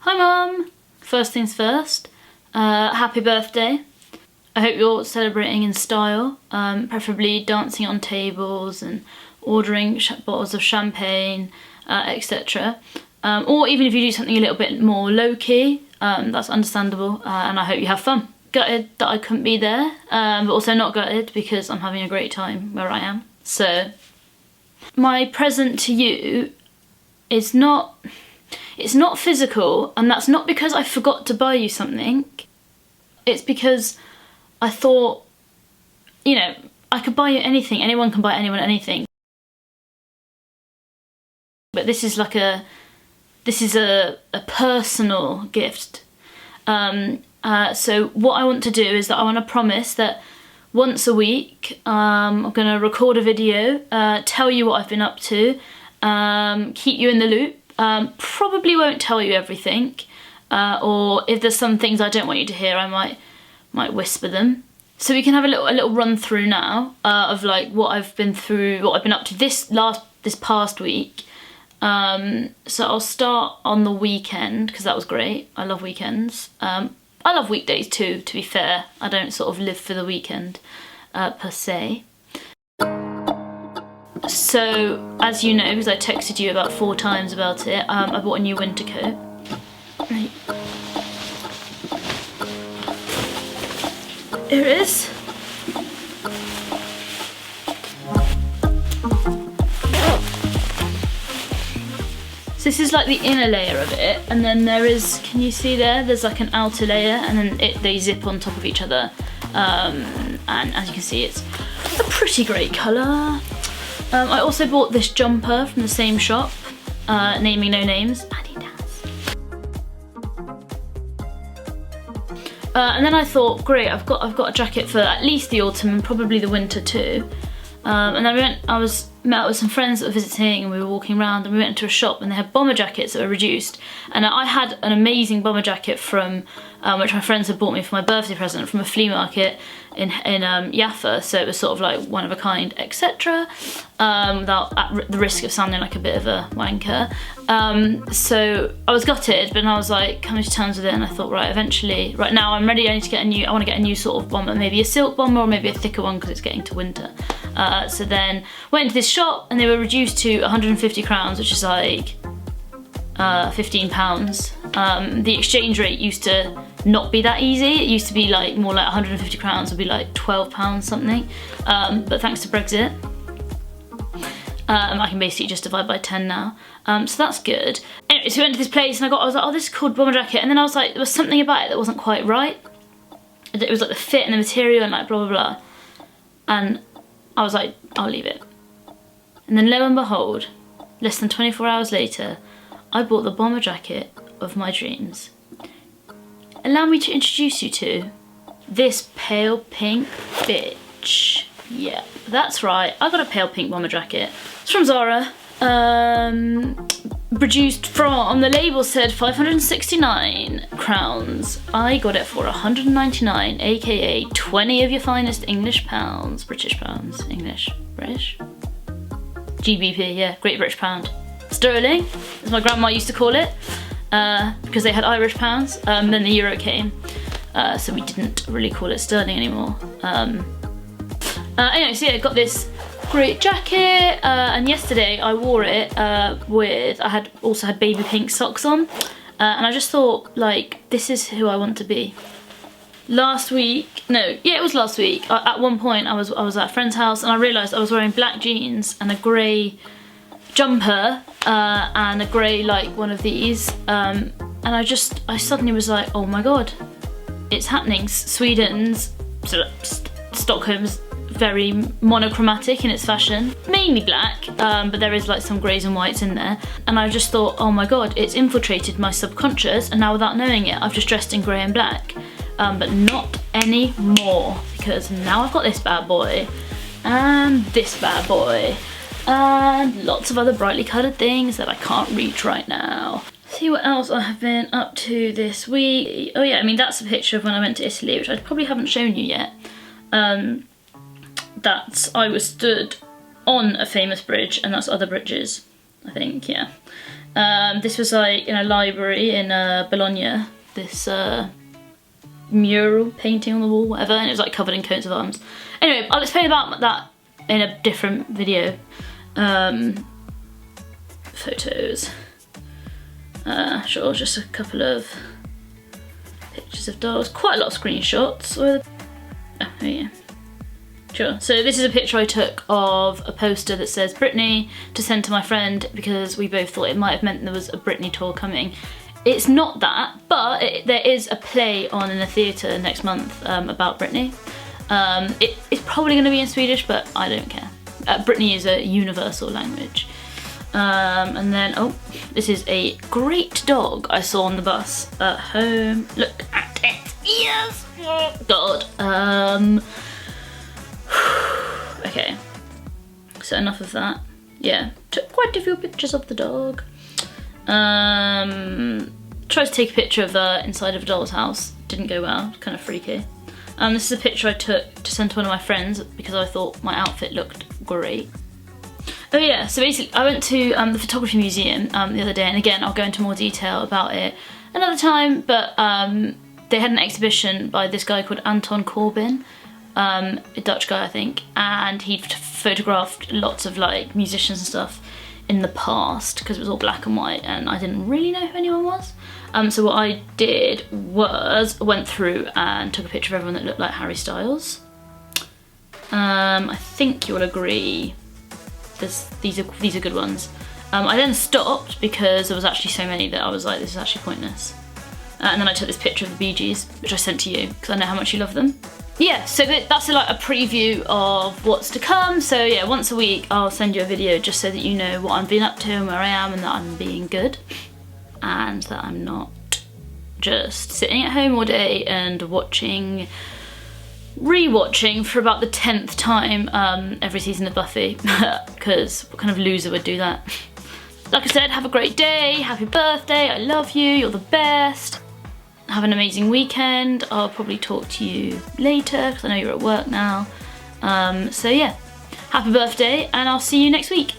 Hi Mum! First things first, happy birthday. I hope you're celebrating in style, preferably dancing on tables and ordering bottles of champagne, etc. Or even if you do something a little bit more low-key, that's understandable, and I hope you have fun. Gutted that I couldn't be there, but also not gutted because I'm having a great time where I am. So, my present to you is it's not physical, and that's not because I forgot to buy you something. It's because I thought, you know, I could buy you anything, anyone can buy anyone anything. But this is like a personal gift. So what I want to do is that I want to promise that once a week I'm going to record a video, tell you what I've been up to, keep you in the loop. Probably won't tell you everything, or if there's some things I don't want you to hear, I might whisper them. So we can have a little run through now of like what I've been through, what I've been up to this past week. So I'll start on the weekend because that was great. I love weekends. I love weekdays too, to be fair. I don't sort of live for the weekend per se. So, as you know, because I texted you about 4 times about it, I bought a new winter coat. Right. Here it is. So this is like the inner layer of it, and then there is, can you see there? There's like an outer layer, and then they zip on top of each other. And as you can see, it's a pretty great colour. I also bought this jumper from the same shop, naming no names, Adidas. And then I thought, great, I've got a jacket for at least the autumn and probably the winter too. And then I met up with some friends that were visiting, and we were walking around, and we went into a shop and they had bomber jackets that were reduced. And I had an amazing bomber jacket from which my friends had bought me for my birthday present from a flea market in Jaffa, so it was sort of like one of a kind, etc. Without at the risk of sounding like a bit of a wanker. So I was gutted, but then I was like coming to terms with it, and I thought, right, eventually, right now I'm ready. I want to get a new sort of bomber, maybe a silk bomber or maybe a thicker one because it's getting to winter. So then went into this shop and they were reduced to 150 crowns, which is like £15. The exchange rate used to not be that easy. It used to be like more like 150 crowns would be like £12 something. But thanks to Brexit, I can basically just divide by 10 now. So that's good. Anyway, so we went to this place and I was like, oh, this is called bomber jacket. And then I was like, there was something about it that wasn't quite right. It was like the fit and the material and like blah, blah, blah. And I was like, I'll leave it. And then lo and behold, less than 24 hours later, I bought the bomber jacket of my dreams. Allow me to introduce you to this pale pink bitch. Yeah, that's right, I got a pale pink bomber jacket. It's from Zara. Produced from, the label said 569 crowns. I got it for 199, aka 20 of your finest English pounds. British pounds, English, British? GBP, yeah, Great British Pound. Sterling, as my grandma used to call it, because they had Irish pounds, then the euro came, so we didn't really call it sterling anymore. Anyway, so yeah, I got this great jacket, and yesterday I wore it I also had baby pink socks on, and I just thought, like, this is who I want to be. Last week, it was last week, at one point I was at a friend's house and I realised I was wearing black jeans and a grey jumper, and a grey, like, one of these, and I suddenly was like, oh my god, it's happening. Stockholm's very monochromatic in its fashion, mainly black, but there is like some greys and whites in there, and I just thought, oh my god, it's infiltrated my subconscious, and now without knowing it I've just dressed in grey and black, but not anymore, because now I've got this bad boy and this bad boy and lots of other brightly coloured things that I can't reach right now. See what else I have been up to this week. Oh yeah, I mean, that's a picture of when I went to Italy, which I probably haven't shown you yet. I was stood on a famous bridge, and that's other bridges, I think, yeah. This was like in a library in Bologna, this mural painting on the wall, whatever, and it was like covered in coats of arms. Anyway, I'll explain about that in a different video. Photos. Sure, just a couple of pictures of dolls. Quite a lot of screenshots. Oh, there you go. Sure, so this is a picture I took of a poster that says Britney to send to my friend because we both thought it might have meant there was a Britney tour coming. It's not that, but there is a play on in a theatre next month about Britney. It's probably going to be in Swedish, but I don't care. Britney is a universal language. And then, oh, this is a great dog I saw on the bus at home. Look at its ears! Oh, God. Okay, so enough of that. Yeah, took quite a few pictures of the dog. Tried to take a picture of the inside of a doll's house. Didn't go well, kind of freaky. This is a picture I took to send to one of my friends because I thought my outfit looked great. Oh yeah, so basically I went to the photography museum the other day, and again I'll go into more detail about it another time, but they had an exhibition by this guy called Anton Corbijn, a Dutch guy I think, and he'd photographed lots of like musicians and stuff in the past because it was all black and white and I didn't really know who anyone was. So what I did was I went through and took a picture of everyone that looked like Harry Styles. I think you'll agree these are good ones. I then stopped because there was actually so many that I was like, this is actually pointless. And then I took this picture of the Bee Gees, which I sent to you because I know how much you love them. Yeah, so that's like a preview of what's to come. So yeah, once a week I'll send you a video just so that you know what I'm being up to and where I am and that I'm being good. And that I'm not just sitting at home all day and rewatching for about the 10th time every season of Buffy, because what kind of loser would do that? Like I said, have a great day, happy birthday, I love you, you're the best. Have an amazing weekend. I'll probably talk to you later because I know you're at work now. So yeah, happy birthday and I'll see you next week.